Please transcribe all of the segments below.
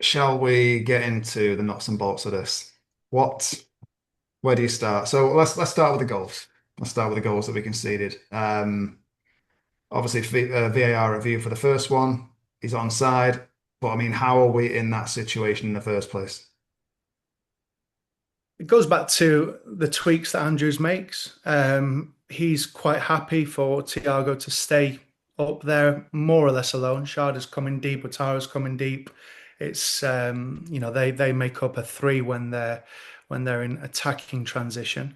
shall we get into the nuts and bolts of this? What, where do you start? So let's start with the goals. Let's start with the goals that we conceded. Obviously, VAR review for the first one. He's onside, but I mean, how are we in that situation in the first place? It goes back to the tweaks that Andrews makes. He's quite happy for Thiago to stay up there more or less alone. Sharda's coming deep, Otara's coming deep. It's they make up a three when they're in attacking transition.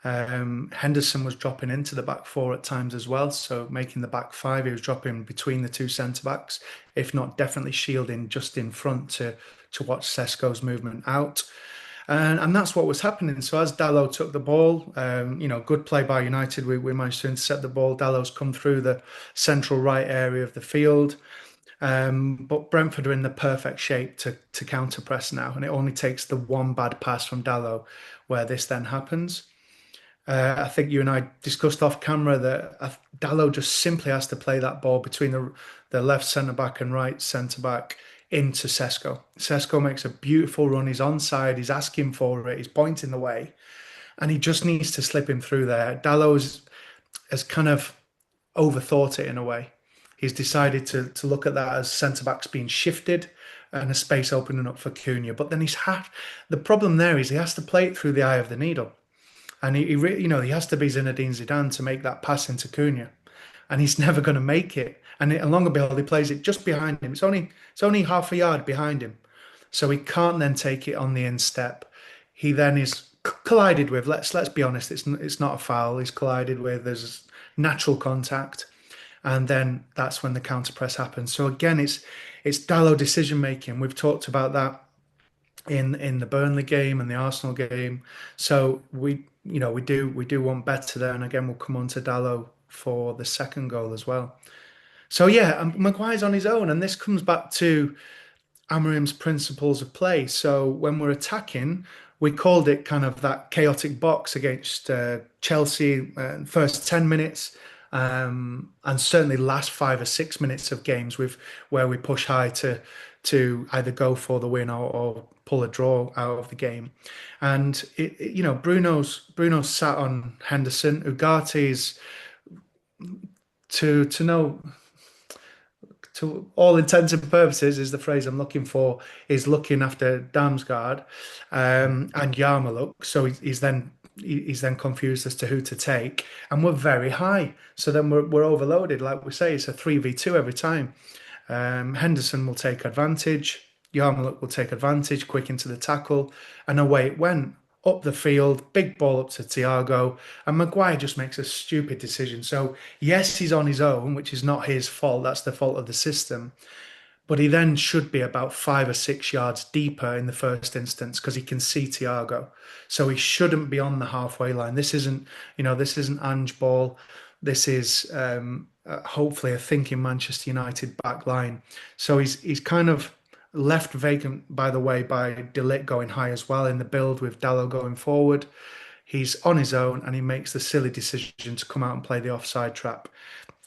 Henderson was dropping into the back four at times as well, so making the back five, he was dropping between the two centre backs, if not definitely shielding just in front to watch Sesko's movement out. And that's what was happening. So as Dalot took the ball, good play by United. We managed to intercept the ball. Dallow's come through the central right area of the field. But Brentford are in the perfect shape to counter press now. And it only takes the one bad pass from Dalot where this then happens. I think you and I discussed off camera that Dalot just simply has to play that ball between the left centre back and right centre back into Sesko. Sesko makes a beautiful run. He's onside. He's asking for it. He's pointing the way, and he just needs to slip him through there. Dalot has kind of overthought it in a way. He's decided to look at that as centre backs being shifted and a space opening up for Cunha. But then the problem there is he has to play it through the eye of the needle. And he has to be Zinedine Zidane to make that pass into Cunha, and he's never going to make it. And along the behold, he plays it just behind him. It's only half a yard behind him, so he can't then take it on the instep. He then is collided with. Let's be honest. It's not a foul. He's collided with. There's natural contact, and then that's when the counter press happens. So again, it's Dallo decision making. We've talked about that in the Burnley game and the Arsenal game. So we do want better there. And again, we'll come on to Dallo for the second goal as well. So yeah, Maguire's on his own, and this comes back to Amarim's principles of play. So when we're attacking, we called it kind of that chaotic box against Chelsea first 10 minutes, and certainly last 5 or 6 minutes of games with where we push high to either go for the win or pull a draw out of the game. And Bruno's sat on Henderson. Ugarte's to know to all intents and purposes is the phrase I'm looking for, is looking after Damsgaard and Yarmouk. So he's then confused as to who to take, and we're very high. So then we're overloaded. Like we say, it's a 3v2 every time. Henderson will take advantage. Yarmouk will take advantage, quick into the tackle, and away it went. Up the field, big ball up to Thiago, and Maguire just makes a stupid decision. So, yes, he's on his own, which is not his fault. That's the fault of the system. But he then should be about 5 or 6 yards deeper in the first instance because he can see Thiago. So he shouldn't be on the halfway line. This isn't Ange ball. This is hopefully a thinking Manchester United back line. So he's kind of left vacant, by the way, by De Ligt going high as well in the build with Dallo going forward. He's on his own and he makes the silly decision to come out and play the offside trap.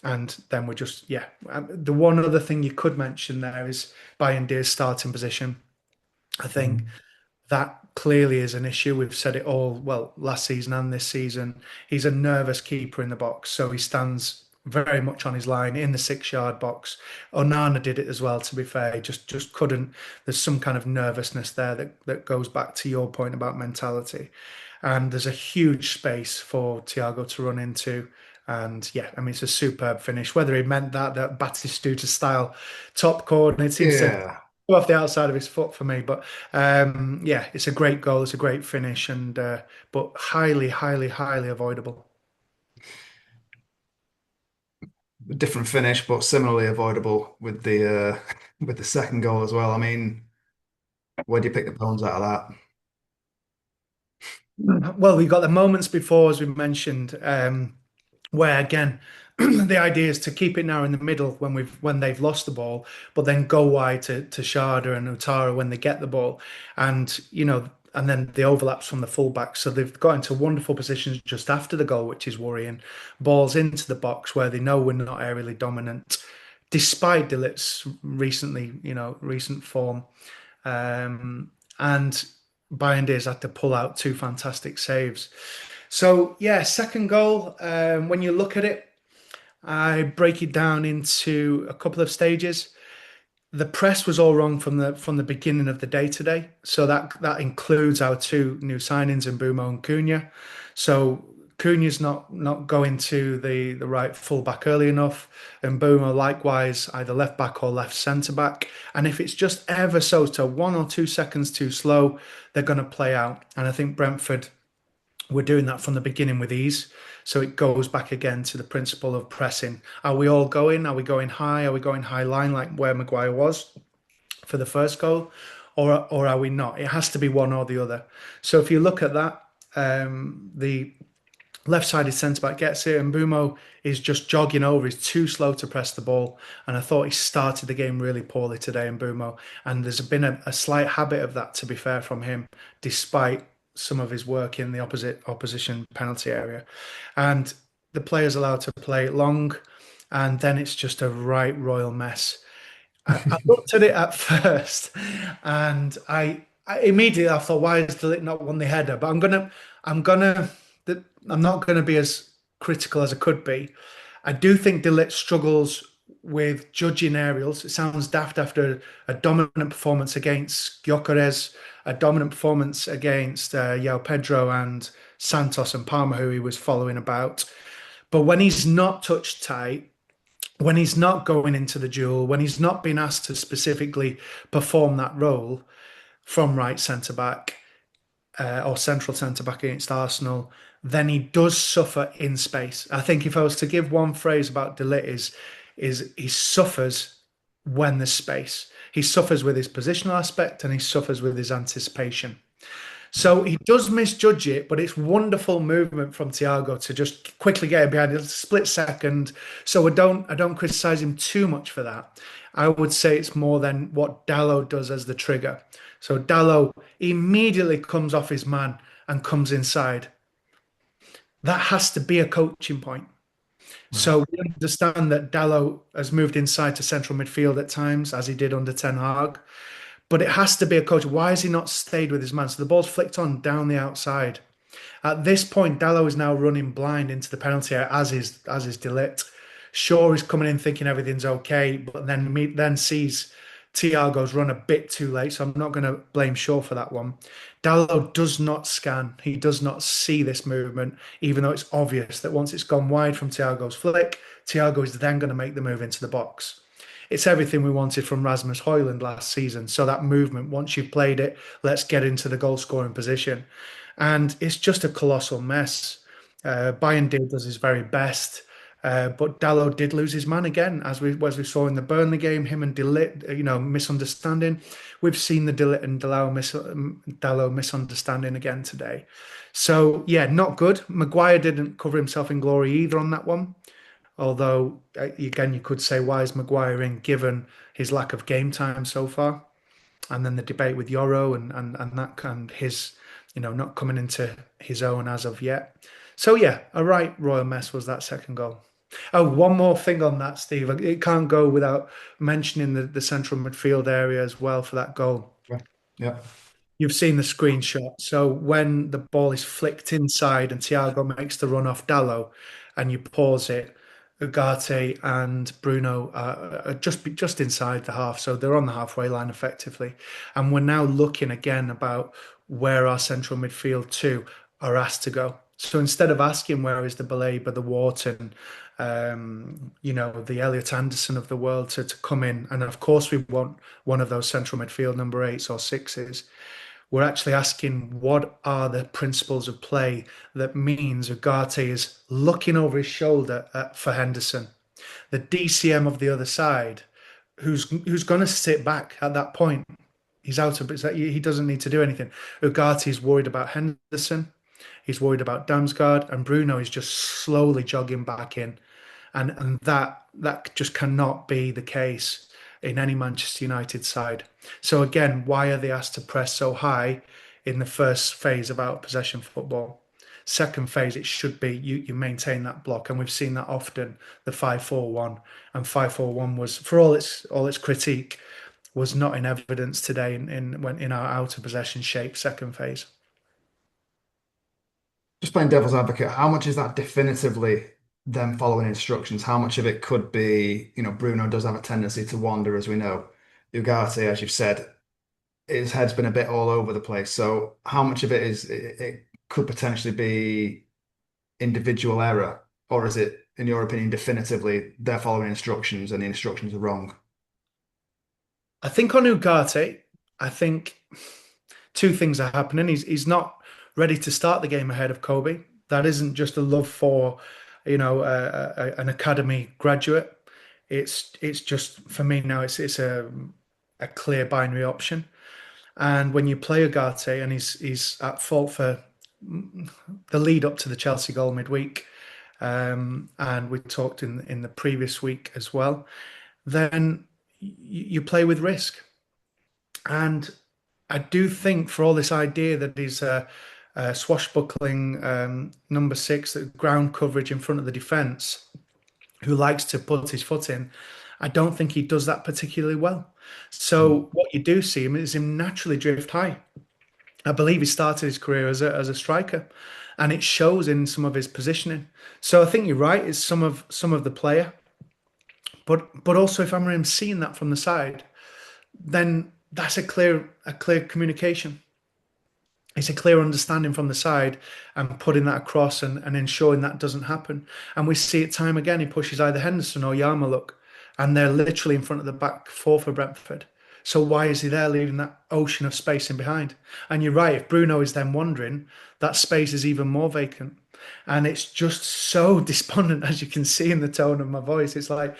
And then we're just, yeah. The one other thing you could mention there is Bayern Deer's starting position. I think Mm. that clearly is an issue. We've said it all, well, last season and this season. He's a nervous keeper in the box, so he stands very much on his line in the 6 yard box. Onana did it as well, to be fair. He just couldn't. There's some kind of nervousness there that goes back to your point about mentality. And there's a huge space for Thiago to run into. And yeah, I mean, it's a superb finish. Whether he meant that Batistuta style top corner, it seems to Yeah, go off the outside of his foot for me. But yeah, it's a great goal. It's a great finish, and but highly, highly, highly avoidable. different finish, but similarly avoidable with the with the second goal as well. I mean, where do you pick the bones out of that? Well, we got the moments before, as we mentioned, where again the idea is to keep it now in the middle when they've lost the ball, but then go wide to Sharda and Utara when they get the ball, and and then the overlaps from the fullbacks. So they've got into wonderful positions just after the goal, which is worrying. Balls into the box where they know we're not aerially dominant, despite Dilit's recent form. And Bayern Diaz had to pull out two fantastic saves. So yeah, second goal. When you look at it, I break it down into a couple of stages. The press was all wrong from the beginning of the day today. So that includes our two new signings in Bumo and Cunha. So Cunha's not going to the right fullback early enough, and Bumo likewise either left back or left centre back. And if it's just ever so 1 or 2 seconds too slow, they're going to play out. And I think Brentford we're doing that from the beginning with ease. So it goes back again to the principle of pressing. Are we all going? Are we going high? Are we going high line like where Maguire was for the first goal? Or are we not? It has to be one or the other. So if you look at that, the left-sided centre-back gets it, and Bumo is just jogging over. He's too slow to press the ball. And I thought he started the game really poorly today in Bumo. And there's been a slight habit of that, to be fair, from him, despite some of his work in the opposition penalty area. And the player's allowed to play it long, and then it's just a right royal mess. I looked at it at first, and I immediately I thought, why has Delit not won the header? But I'm gonna, I'm not gonna be as critical as I could be. I do think Delit struggles with judging aerials. It sounds daft after a dominant performance against Gyökeres, a dominant performance against Yao Pedro and Santos and Palmer, who he was following about. But when he's not touch tight, when he's not going into the duel, when he's not being asked to specifically perform that role from right centre back or central centre back against Arsenal, then he does suffer in space. I think if I was to give one phrase about De Ligt is he suffers when there's space. He suffers with his positional aspect and he suffers with his anticipation. So he does misjudge it, but it's wonderful movement from Thiago to just quickly get it behind it, a split second. So I don't criticize him too much for that. I would say it's more than what Dalot does as the trigger. So Dalot immediately comes off his man and comes inside. That has to be a coaching point. Right. So we understand that Dalot has moved inside to central midfield at times, as he did under Ten Hag. But it has to be a coach. Why has he not stayed with his man? So the ball's flicked on down the outside. At this point, Dallo is now running blind into the penalty area, as is De Ligt. Shaw is coming in thinking everything's okay, but then sees Thiago's run a bit too late. So I'm not going to blame Shaw for that one. Dallo does not scan. He does not see this movement, even though it's obvious that once it's gone wide from Thiago's flick, Thiago is then going to make the move into the box. It's everything we wanted from Rasmus Højlund last season. So that movement, once you've played it, let's get into the goal scoring position. And it's just a colossal mess. Bayern does his very best. But Dalot did lose his man again, as we saw in the Burnley game. Him and De Ligt, misunderstanding. We've seen the De Ligt and Dalot misunderstanding again today. So yeah, not good. Maguire didn't cover himself in glory either on that one. Although again, you could say, why is Maguire in given his lack of game time so far? And then the debate with Yoro and his, not coming into his own as of yet. So yeah, a right royal mess was that second goal. Oh, one more thing on that, Steve. It can't go without mentioning the central midfield area as well for that goal. Yeah. Yeah. You've seen the screenshot. So when the ball is flicked inside and Thiago makes the run off Dallo, and you pause it, Ugarte and Bruno are just inside the half, so they're on the halfway line effectively. And we're now looking again about where our central midfield two are asked to go. So instead of asking where is the Baleba, the Wharton, the Elliot Anderson of the world to come in, and of course we want one of those central midfield number eights or sixes. We're actually asking what are the principles of play that means Ugarte is looking over his shoulder for Henderson, the DCM of the other side, who's going to sit back at that point. He's out of he doesn't need to do anything. Ugarte is worried about Henderson. He's worried about Damsgaard, and Bruno is just slowly jogging back in, and that just cannot be the case in any Manchester United side. So again, why are they asked to press so high in the first phase of out possession football? Second phase, it should be you maintain that block, and we've seen that often. The 5-4-1 and 5-4-1 was, for all its critique, was not in evidence today in our out of possession shape second phase. Just playing devil's advocate, how much is that definitively them following instructions? How much of it could be, Bruno does have a tendency to wander, as we know. Ugarte, as you've said, his head's been a bit all over the place. So how much of it is it could potentially be individual error, or is it, in your opinion, definitively they're following instructions and the instructions are wrong? I think on Ugarte, I think two things are happening. He's not ready to start the game ahead of Kobe. That isn't just a love for, an academy graduate. It's just for me now. It's a clear binary option. And when you play Ugarte and he's at fault for the lead up to the Chelsea goal midweek, and we talked in the previous week as well, then you play with risk. And I do think for all this idea that he's a swashbuckling number six, that ground coverage in front of the defence, who likes to put his foot in, I don't think he does that particularly well. So what you do see him is him naturally drift high. I believe he started his career as a striker, and it shows in some of his positioning. So I think you're right. It's some of the player, but also if I'm seeing that from the side, then that's a clear communication. It's a clear understanding from the side and putting that across and ensuring that doesn't happen. And we see it time again. He pushes either Henderson or Yarmouk, and they're literally in front of the back four for Brentford. So why is he there, leaving that ocean of space in behind? And you're right, if Bruno is then wandering, that space is even more vacant. And it's just so despondent, as you can see in the tone of my voice. It's like,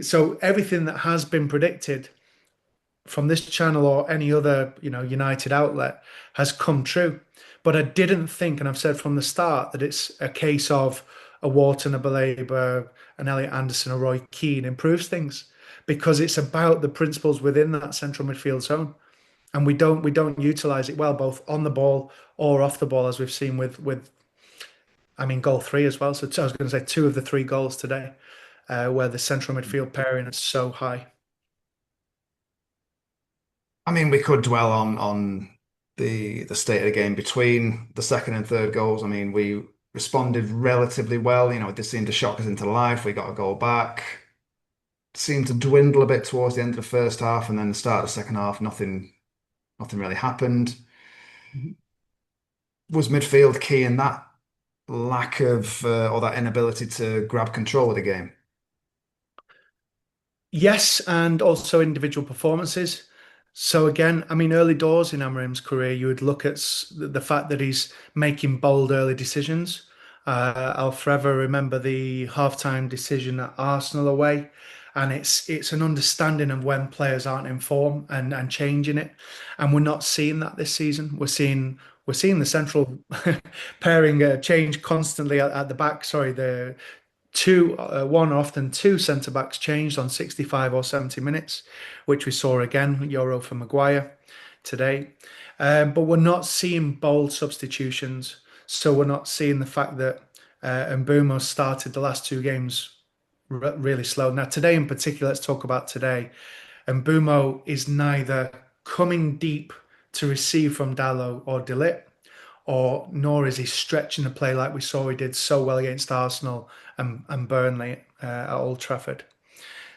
so everything that has been predicted from this channel or any other, United outlet has come true. But I didn't think, and I've said from the start, that it's a case of a Wharton, a Baleba, an Elliot Anderson, a Roy Keane improves things, because it's about the principles within that central midfield zone, and we don't utilize it well, both on the ball or off the ball, as we've seen with I mean goal three as well. So I was going to say two of the three goals today, where the central midfield pairing is so high. I mean, we could dwell on the state of the game between the second and third goals. I mean, we responded relatively well. It did seem to shock us into life. We got a goal back. Seemed to dwindle a bit towards the end of the first half, and then the start of the second half, nothing really happened. Was midfield key in that lack of or that inability to grab control of the game? Yes, and also individual performances. So again, I mean, early doors in Amarim's career, you would look at the fact that he's making bold early decisions. I'll forever remember the halftime decision at Arsenal away, and it's an understanding of when players aren't in form and changing it. And we're not seeing that this season. We're seeing the central pairing change constantly at the back. Sorry, the one or often two centre backs changed on 65 or 70 minutes, which we saw again, Euro for Maguire today. But we're not seeing bold substitutions. So we're not seeing the fact that Mbeumo started the last two games really slow. Now, today in particular, let's talk about today. Mbeumo is neither coming deep to receive from Dalot or De Ligt, or nor is he stretching the play like we saw he did so well against Arsenal and Burnley at Old Trafford.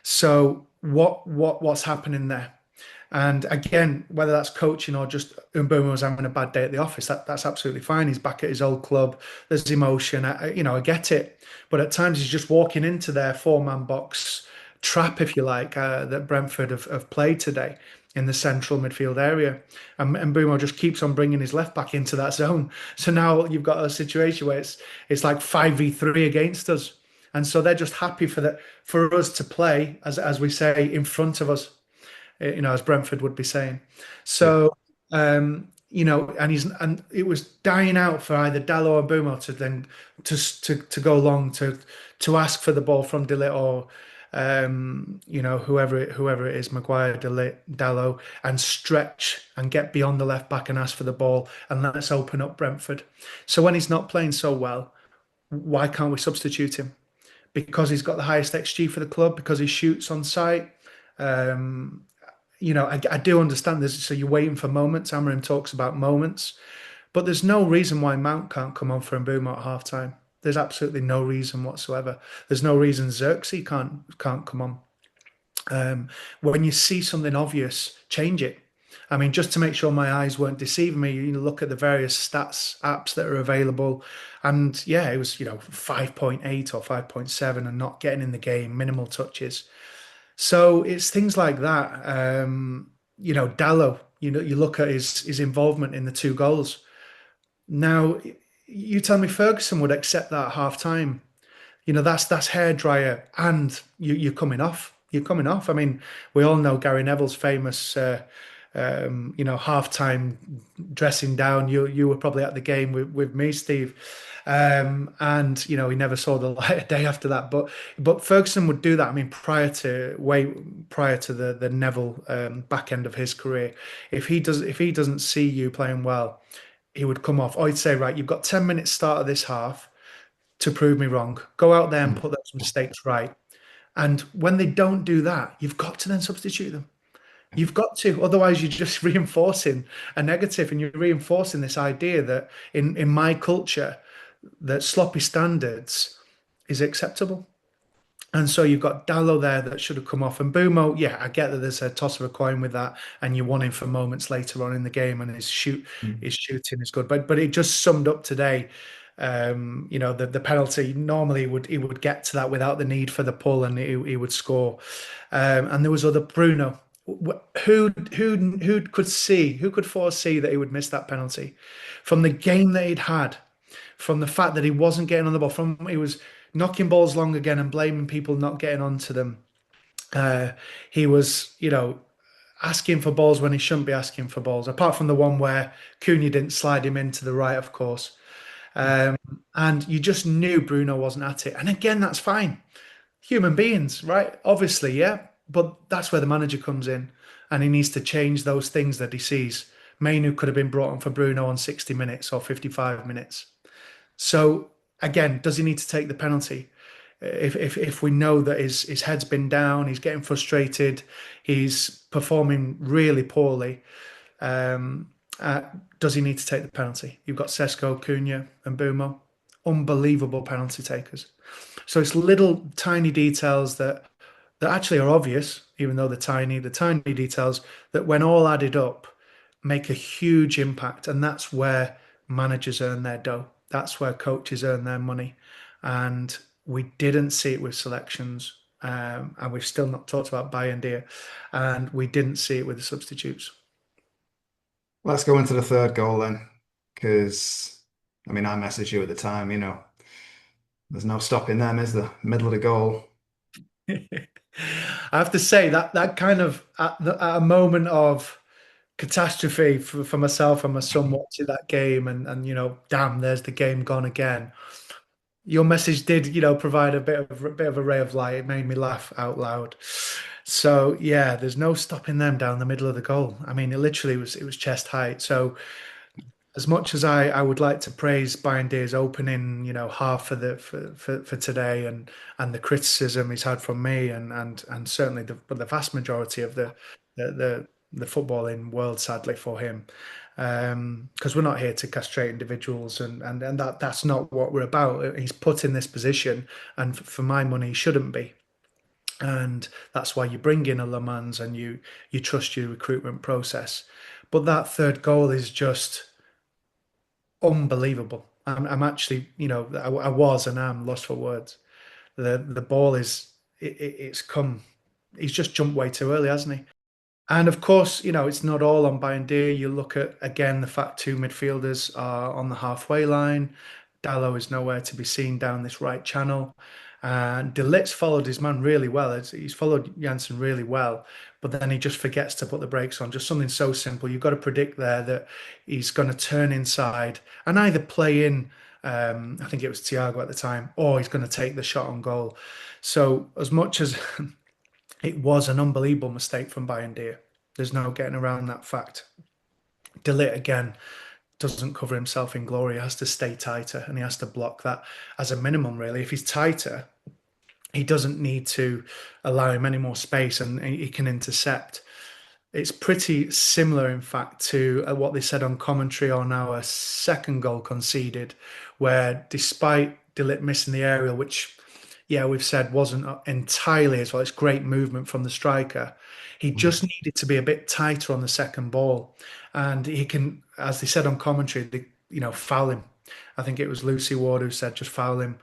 So what's happening there? And again, whether that's coaching or just Mbeumo was having a bad day at the office, that's absolutely fine. He's back at his old club. There's emotion. I get it. But at times he's just walking into their four-man box trap, if you like, that Brentford have played today in the central midfield area. And Mbeumo just keeps on bringing his left back into that zone. So now you've got a situation where it's like 5v3 against us. And so they're just happy for us to play, as we say, in front of us, as Brentford would be saying. Yeah. So, and it was dying out for either Dalot or Mbeumo to then to go long to ask for the ball from De Ligt or whoever it is, Maguire, De Ligt, Dalot, and stretch and get beyond the left back and ask for the ball and let's open up Brentford. So when he's not playing so well, why can't we substitute him? Because he's got the highest XG for the club, because he shoots on sight. I do understand this. So you're waiting for moments. Amarim talks about moments, but there's no reason why Mount can't come on for Mbeumo at halftime. There's absolutely no reason whatsoever. There's no reason Xerxes can't come on. When you see something obvious, change it. I mean, just to make sure my eyes weren't deceiving me, you look at the various stats apps that are available, and yeah, it was 5.8 or 5.7 and not getting in the game, minimal touches. So it's things like that. Dallo, you look at his involvement in the two goals. Now, you tell me Ferguson would accept that at half time. That's hairdryer, and you're coming off. You're coming off. I mean, we all know Gary Neville's famous, halftime dressing down. You were probably at the game with me, Steve, and he never saw the light of day after that. But Ferguson would do that. I mean, prior to the Neville back end of his career, if he doesn't see you playing well, he would come off. I'd say, right, you've got 10 minutes start of this half to prove me wrong. Go out there and Mm. put those mistakes right. And when they don't do that, you've got to then substitute them. You've got to, otherwise you're just reinforcing a negative, and you're reinforcing this idea that in my culture that sloppy standards is acceptable. And so you've got Dallo there that should have come off. And Bumo, yeah, I get that there's a toss of a coin with that, and you want him for moments later on in the game, and Mm. his shooting is good. But it just summed up today. The penalty normally he would get to that without the need for the pull, and he would score. And there was other Bruno. Who could foresee that he would miss that penalty from the game that he'd had, from the fact that he wasn't getting on the ball, from he was knocking balls long again and blaming people not getting onto them. Uh, he was, asking for balls when he shouldn't be asking for balls, apart from the one where Cunha didn't slide him into the right, of course. Um, and you just knew Bruno wasn't at it. And again, that's fine. Human beings, right? Obviously, yeah. But that's where the manager comes in, and he needs to change those things that he sees. Mainu could have been brought on for Bruno on 60 minutes or 55 minutes. So again, does he need to take the penalty? If we know that his head's been down, he's getting frustrated, he's performing really poorly, um, uh, does he need to take the penalty? You've got Sesko, Cunha, and Bumo, unbelievable penalty takers. So it's little tiny details that actually are obvious, even though they're tiny. The tiny details that, when all added up, make a huge impact, and that's where managers earn their dough. That's where coaches earn their money, and we didn't see it with selections, and we've still not talked about Bayern, and we didn't see it with the substitutes. Let's go into the third goal then, because I mean, I messaged you at the time. There's no stopping them, is there? Middle of the goal. I have to say that kind of at a moment of catastrophe for myself and my son watching that game, and damn, there's the game gone again. Your message did, provide a bit of a ray of light. It made me laugh out loud. So yeah, there's no stopping them down the middle of the goal. I mean, it was chest height. So as much as I would like to praise Bayern's opening, half for today, and the criticism he's had from me, and certainly the vast majority of the footballing world, sadly for him, because we're not here to castrate individuals, and that's not what we're about. He's put in this position, and for my money, he shouldn't be. And that's why you bring in a Le Mans, and you trust your recruitment process. But that third goal is just unbelievable. I'm actually, I was and am lost for words. The ball it's come. He's just jumped way too early, hasn't he? And of course, it's not all on Bayern. You look at again the fact two midfielders are on the halfway line. Dallo is nowhere to be seen down this right channel. And De Ligt's followed his man really well. He's followed Janssen really well, but then he just forgets to put the brakes on. Just something so simple. You've got to predict there that he's going to turn inside and either play in, I think it was Thiago at the time, or he's going to take the shot on goal. So as much as it was an unbelievable mistake from Bayern, there's no getting around that fact. De Ligt again doesn't cover himself in glory. He has to stay tighter, and he has to block that as a minimum, really. If he's tighter, he doesn't need to allow him any more space, and he can intercept. It's pretty similar, in fact, to what they said on commentary on our second goal conceded, where despite De Ligt missing the aerial, which, yeah, we've said wasn't entirely as well, it's great movement from the striker. He Mm. just needed to be a bit tighter on the second ball, and he can, as they said on commentary, foul him. I think it was Lucy Ward who said just foul him,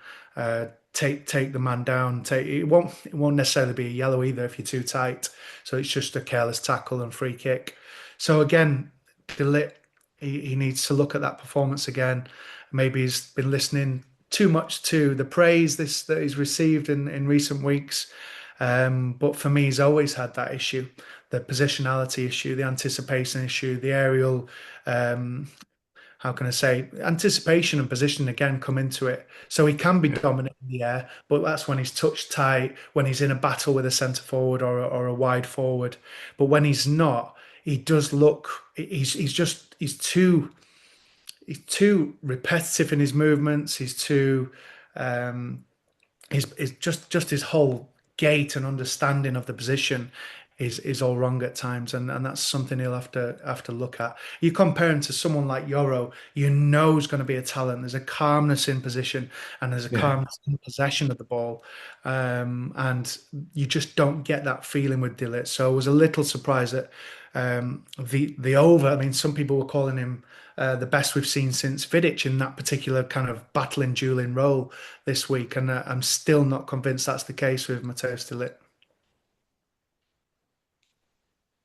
take the man down. It won't necessarily be a yellow either if you're too tight. So it's just a careless tackle and free kick. So again, De Ligt, he needs to look at that performance again. Maybe he's been listening too much to the praise that he's received in recent weeks. But for me, he's always had that issue, the positionality issue, the anticipation issue, the aerial um, how can I say, anticipation and position again come into it. So he can be Yeah. dominant in the air, but that's when he's touch tight, when he's in a battle with a centre forward or a wide forward. But when he's not, he does look. He's too repetitive in his movements. He's too um, his just his whole gait and understanding of the position is all wrong at times, and that's something he'll have to look at. You compare him to someone like Yoro, you know is going to be a talent. There's a calmness in position and there's a Yeah. calmness in possession of the ball, and you just don't get that feeling with De Ligt. So I was a little surprised at the over. I mean, some people were calling him the best we've seen since Vidic in that particular kind of battling, dueling role this week, and I'm still not convinced that's the case with Mateus De Ligt.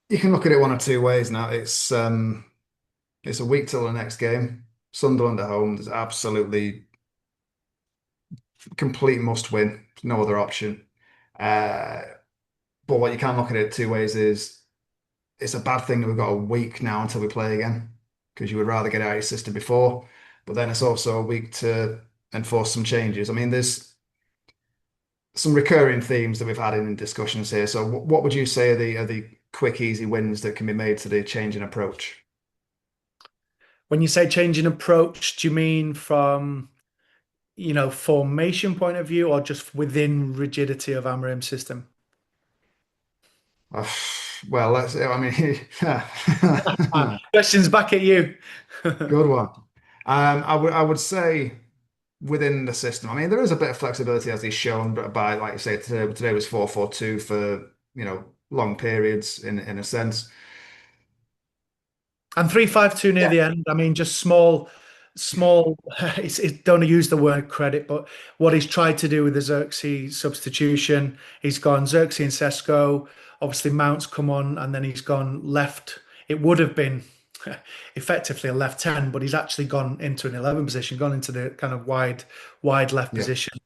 You can look at it one or two ways now. It's a week till the next game. Sunderland at home. There's absolutely complete must win. No other option. Uh, but what you can look at it two ways is it's a bad thing that we've got a week now until we play again because you would rather get out of your system before. But then it's also a week to enforce some changes. I mean, there's some recurring themes that we've had in discussions here. So, what would you say are the quick, easy wins that can be made to the change in approach? When you say change in approach, do you mean from formation point of view or just within rigidity of Amarim's system? Uh, well, let's. I mean, Questions back at you. good one. I would say within the system. I mean, there is a bit of flexibility as he's shown, but by like you say, today was 4-4-2 for long periods in a sense. And 3-5-2 near Yeah, the end. I mean, just small. Don't use the word credit, but what he's tried to do with the Xerxes substitution, he's gone Xerxes and Sesko. Obviously, Mount's come on, and then he's gone left. It would have been effectively a left 10, but he's actually gone into an 11 position, gone into the kind of wide left yeah. position,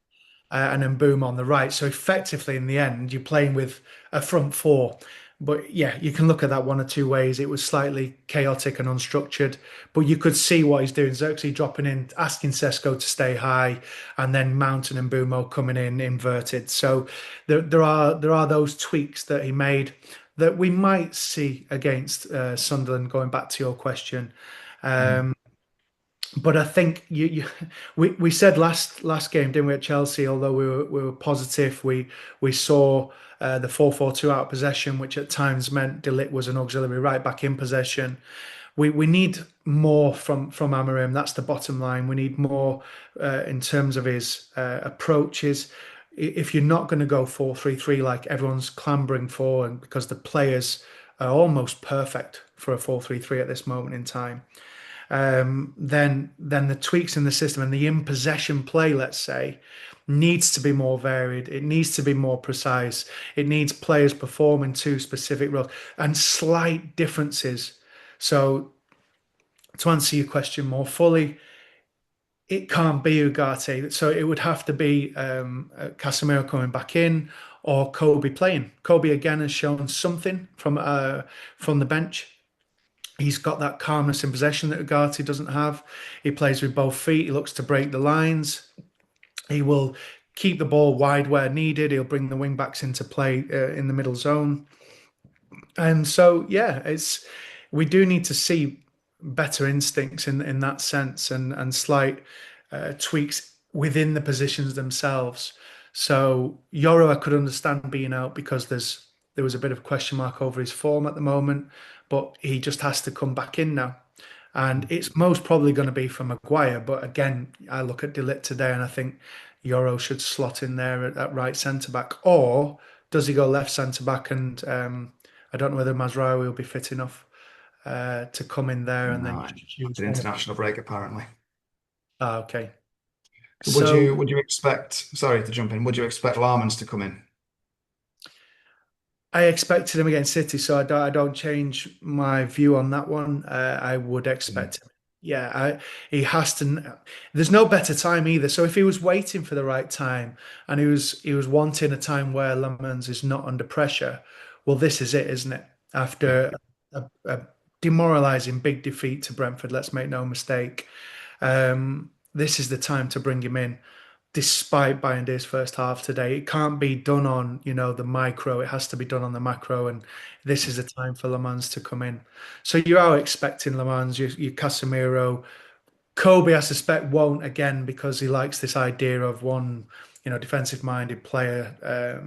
and then Boom on the right. So effectively, in the end, you're playing with a front four. But yeah, you can look at that one or two ways. It was slightly chaotic and unstructured, but you could see what he's doing. Xerxes dropping in, asking Sesko to stay high, and then Mountain and Bumo coming in inverted. So there are those tweaks that he made that we might see against Sunderland. Going back to your question, Mm. but I think we said last game, didn't we, at Chelsea? Although we were positive, we saw the 4-4-2 out of possession, which at times meant De Ligt was an auxiliary right back in possession. We need more from Amarim. That's the bottom line. We need more in terms of his approaches. If you're not going to go 4-3-3 like everyone's clambering for, and because the players are almost perfect for a 4-3-3 at this moment in time, then the tweaks in the system and the in possession play, let's say, needs to be more varied. It needs to be more precise. It needs players performing to specific roles and slight differences. So to answer your question more fully, it can't be Ugarte. So it would have to be Casemiro coming back in or Kobe playing. Kobe again has shown something from the bench. He's got that calmness in possession that Ugarte doesn't have. He plays with both feet. He looks to break the lines. He will keep the ball wide where needed. He'll bring the wing backs into play in the middle zone. And so, yeah, we do need to see better instincts in that sense and slight tweaks within the positions themselves. So Yoro, I could understand being out because there's there was a bit of question mark over his form at the moment, but he just has to come back in now. And it's most probably going to be for Maguire. But again, I look at De Ligt today and I think Euro should slot in there at right centre back. Or does he go left centre back? And I don't know whether Mazraoui will be fit enough to come in there and then No, just choose the one of. international break apparently. Ah, okay. Would So you expect, sorry to jump in, would you expect Larmans to come in? I expected him against City, so I don't change my view on that one. I would Mm. expect him. Yeah, he has to. There's no better time either. So if he was waiting for the right time and he was wanting a time where Lemans is not under pressure, well, this is it, isn't it? Yeah. After a demoralising big defeat to Brentford, let's make no mistake. This is the time to bring him in despite Bayern's first half today. It can't be done on, the micro. It has to be done on the macro. And this is the time for Le Mans to come in. So you are expecting Le Mans, your Casemiro. Kobe, I suspect, won't again because he likes this idea of one, defensive minded player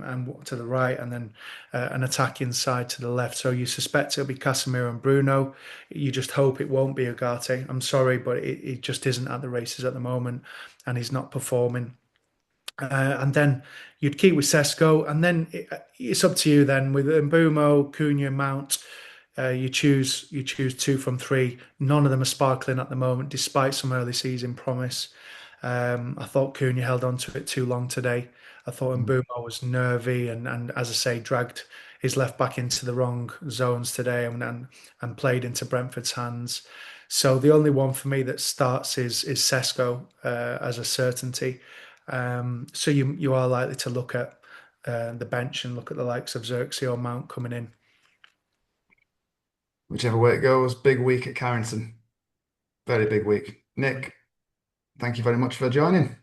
and to the right and then an attacking side to the left. So you suspect it'll be Casemiro and Bruno. You just hope it won't be Ugarte. I'm sorry, but it just isn't at the races at the moment and he's not performing. And then you'd keep with Sesko, and then it's up to you. Then with Mbumo, Cunha, Mount, you choose two from three. None of them are sparkling at the moment, despite some early season promise. I thought Cunha held on to it too long today. I thought Mm. Mbumo was nervy and as I say, dragged his left back into the wrong zones today and played into Brentford's hands. So the only one for me that starts is Sesko as a certainty. So you are likely to look at the bench and look at the likes of Xerxes or Mount coming in. Whichever way it goes, big week at Carrington. Very big week. Nick, thank you very much for joining.